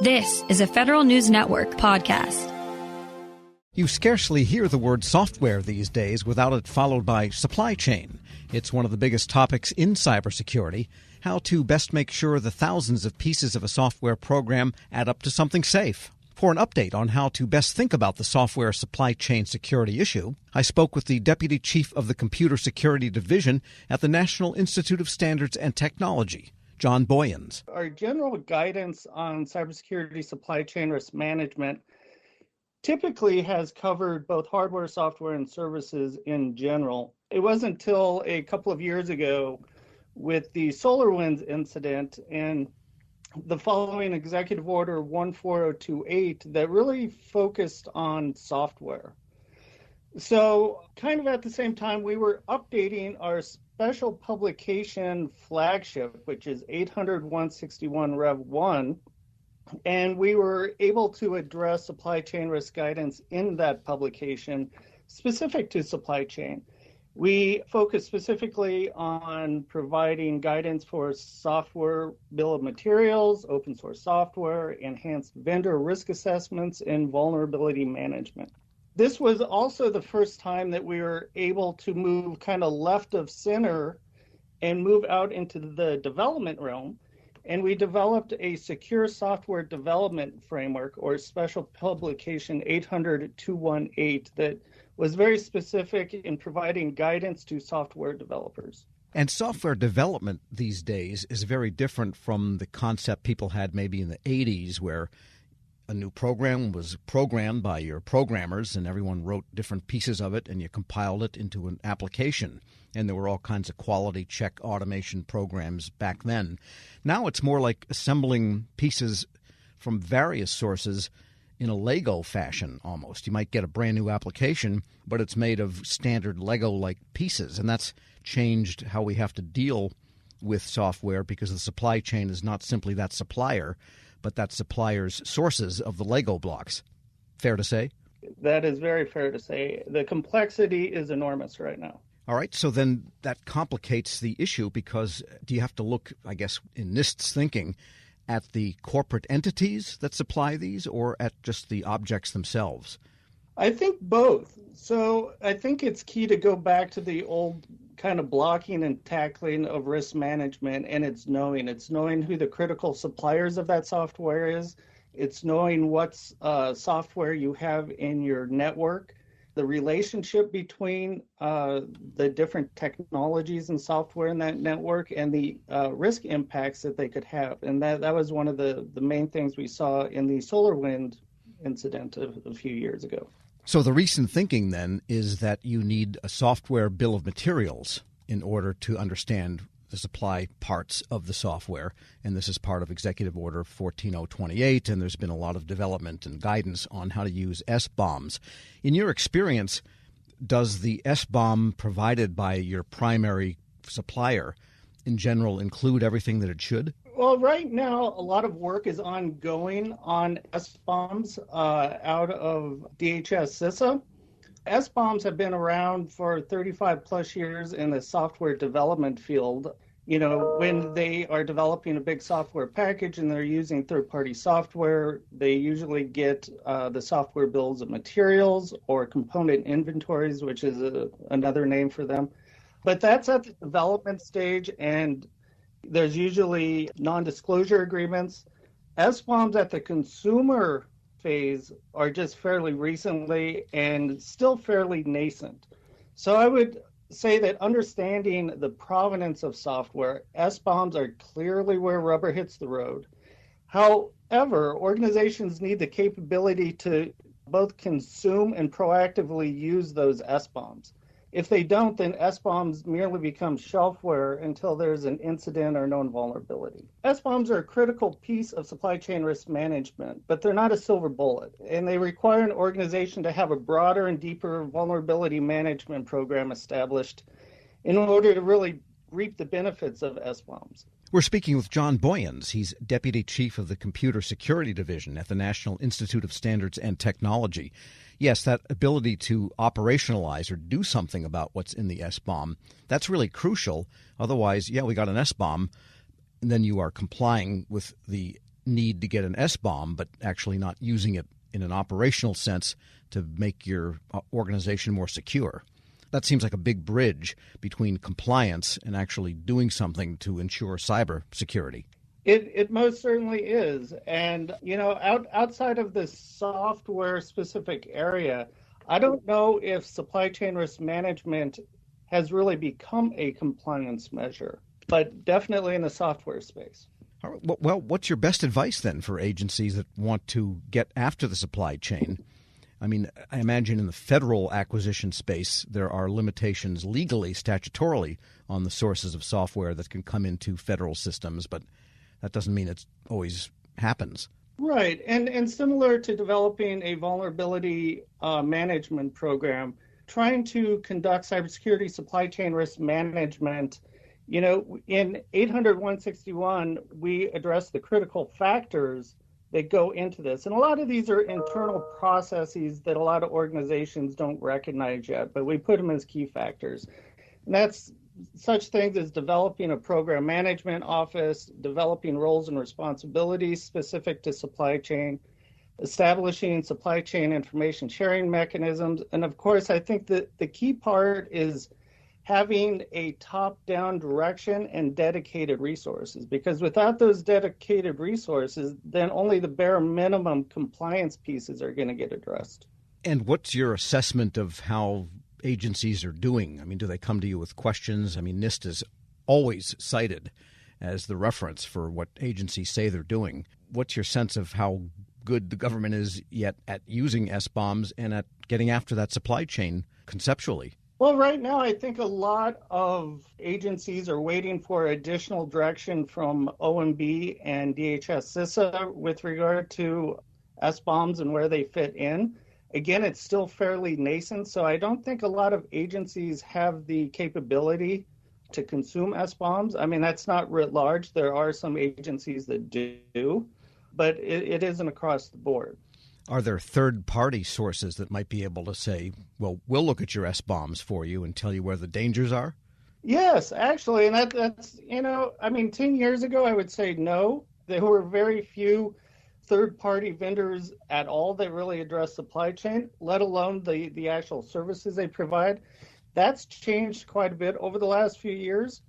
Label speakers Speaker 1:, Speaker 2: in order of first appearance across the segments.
Speaker 1: This is a Federal News Network podcast.
Speaker 2: You scarcely hear the word software these days without it followed by supply chain. It's one of the biggest topics in cybersecurity, how to best make sure the thousands of pieces of a software program add up to something safe. For an update on how to best think about the software supply chain security issue, I spoke with the Deputy Chief of the Computer Security Division at the National Institute of Standards and Technology, Jon Boyens.
Speaker 3: Our general guidance on cybersecurity supply chain risk management typically has covered both hardware, software, and services in general. It wasn't until a couple of years ago with the SolarWinds incident and the following Executive Order 14028 that really focused on software. So kind of at the same time, we were updating our special publication flagship, which is 800-161 Rev 1, and we were able to address supply chain risk guidance in that publication specific to supply chain. We focus specifically on providing guidance for software bill of materials, open source software, enhanced vendor risk assessments, and vulnerability management. This was also the first time that we were able to move kind of left of center and move out into the development realm. And we developed a secure software development framework, or special publication 800-218, that was very specific in providing guidance to software developers.
Speaker 2: And software development these days is very different from the concept people had maybe in the 80s, where a new program was programmed by your programmers and everyone wrote different pieces of it and you compiled it into an application. And there were all kinds of quality check automation programs back then. Now it's more like assembling pieces from various sources in a Lego fashion almost. You might get a brand new application, but it's made of standard Lego-like pieces. And that's changed how we have to deal with software, because the supply chain is not simply that supplier, but that supplier's sources of the Lego blocks. Fair to say?
Speaker 3: That is very fair to say. The complexity is enormous right now.
Speaker 2: All right, so then that complicates the issue, because do you have to look, I guess, in NIST's thinking, at the corporate entities that supply these or at just the objects themselves?
Speaker 3: I think both. So I think it's key to go back to the old kind of blocking and tackling of risk management, and it's knowing who the critical suppliers of that software is. It's knowing what software you have in your network, the relationship between the different technologies and software in that network, and the risk impacts that they could have. And that was one of the main things we saw in the SolarWinds incident a few years ago.
Speaker 2: So the recent thinking then is that you need a software bill of materials in order to understand the supply parts of the software. And this is part of Executive Order 14028, and there's been a lot of development and guidance on how to use SBOMs. In your experience, does the SBOM provided by your primary supplier in general include everything that it should?
Speaker 3: Well, right now, a lot of work is ongoing on SBOMs out of DHS CISA. SBOMs have been around for 35 plus years in the software development field. You know, when they are developing a big software package and they're using third-party software, they usually get the software bills of materials or component inventories, which is another name for them. But that's at the development stage, and there's usually non-disclosure agreements. SBOMs at the consumer phase are just fairly recently and still fairly nascent. So I would say that understanding the provenance of software, SBOMs are clearly where rubber hits the road. However, organizations need the capability to both consume and proactively use those SBOMs. If they don't, then SBOMs merely become shelfware until there's an incident or known vulnerability. SBOMs are a critical piece of supply chain risk management, but they're not a silver bullet, and they require an organization to have a broader and deeper vulnerability management program established in order to really reap the benefits of SBOMs.
Speaker 2: We're speaking with Jon Boyens. He's Deputy Chief of the Computer Security Division at the National Institute of Standards and Technology. Yes, that ability to operationalize or do something about what's in the SBOM, that's really crucial. Otherwise, we got an SBOM, and then you are complying with the need to get an SBOM, but actually not using it in an operational sense to make your organization more secure. That seems like a big bridge between compliance and actually doing something to ensure cyber security.
Speaker 3: It most certainly is. And, outside of this software specific area, I don't know if supply chain risk management has really become a compliance measure, but definitely in the software space.
Speaker 2: Well, what's your best advice then for agencies that want to get after the supply chain? I mean, I imagine in the federal acquisition space, there are limitations legally, statutorily, on the sources of software that can come into federal systems, but that doesn't mean it always happens.
Speaker 3: Right. And similar to developing a vulnerability management program, trying to conduct cybersecurity supply chain risk management, in 800-161, we address the critical factors that go into this. And a lot of these are internal processes that a lot of organizations don't recognize yet, but we put them as key factors. And that's such things as developing a program management office, developing roles and responsibilities specific to supply chain, establishing supply chain information sharing mechanisms. And of course, I think that the key part is having a top-down direction and dedicated resources, because without those dedicated resources, then only the bare minimum compliance pieces are going to get addressed.
Speaker 2: And what's your assessment of how agencies are doing? I mean, do they come to you with questions? I mean, NIST is always cited as the reference for what agencies say they're doing. What's your sense of how good the government is yet at using SBOMs and at getting after that supply chain conceptually?
Speaker 3: Well, right now, I think a lot of agencies are waiting for additional direction from OMB and DHS CISA with regard to SBOMs and where they fit in. Again, it's still fairly nascent, so I don't think a lot of agencies have the capability to consume SBOMs. I mean, that's not writ large. There are some agencies that do, but it isn't across the board.
Speaker 2: Are there third-party sources that might be able to say, well, we'll look at your SBOMs for you and tell you where the dangers are?
Speaker 3: Yes, actually. And that's 10 years ago, I would say no. There were very few third-party vendors at all that really address supply chain, let alone the actual services they provide. That's changed quite a bit over the last few years.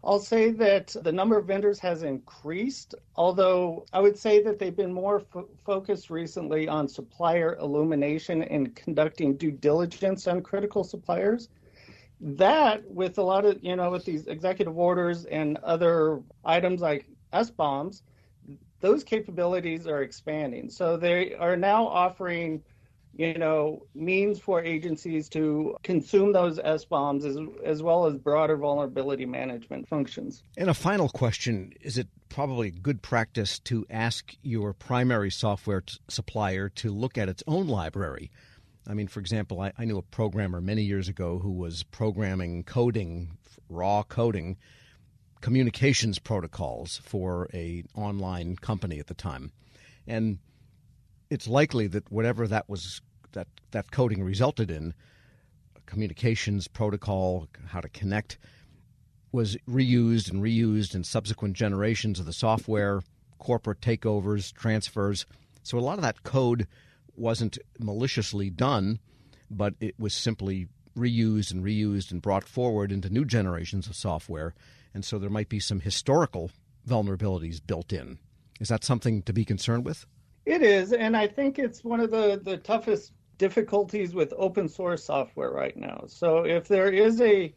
Speaker 3: I'll say that the number of vendors has increased, although I would say that they've been more focused recently on supplier illumination and conducting due diligence on critical suppliers. That, with a lot of, with these executive orders and other items like SBOMs, those capabilities are expanding. So they are now offering means for agencies to consume those SBOMs as well as broader vulnerability management functions.
Speaker 2: And a final question, is it probably good practice to ask your primary software supplier to look at its own library? I mean, for example, I knew a programmer many years ago who was programming raw coding, communications protocols for an online company at the time. And it's likely that whatever that coding resulted in, a communications protocol, how to connect, was reused in subsequent generations of the software, corporate takeovers, transfers. So a lot of that code wasn't maliciously done, but it was simply reused and brought forward into new generations of software. And so there might be some historical vulnerabilities built in. Is that something to be concerned with?
Speaker 3: It is, and I think it's one of the toughest difficulties with open source software right now. So if there is a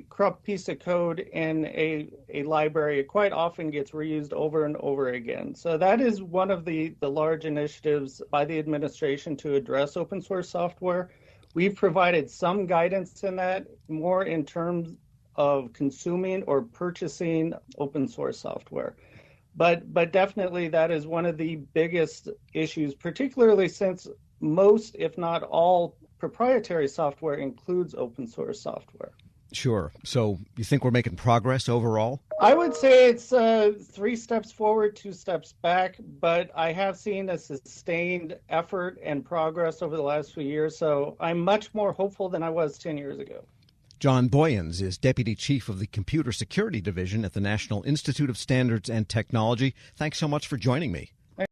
Speaker 3: corrupt piece of code in a library, it quite often gets reused over and over again. So that is one of the large initiatives by the administration to address open source software. We've provided some guidance in that, more in terms of consuming or purchasing open source software. But definitely that is one of the biggest issues, particularly since most, if not all, proprietary software includes open source software.
Speaker 2: Sure. So you think we're making progress overall?
Speaker 3: I would say it's 3 steps forward, 2 steps back, but I have seen a sustained effort and progress over the last few years, so I'm much more hopeful than I was 10 years ago.
Speaker 2: Jon Boyens is Deputy Chief of the Computer Security Division at the National Institute of Standards and Technology. Thanks so much for joining me.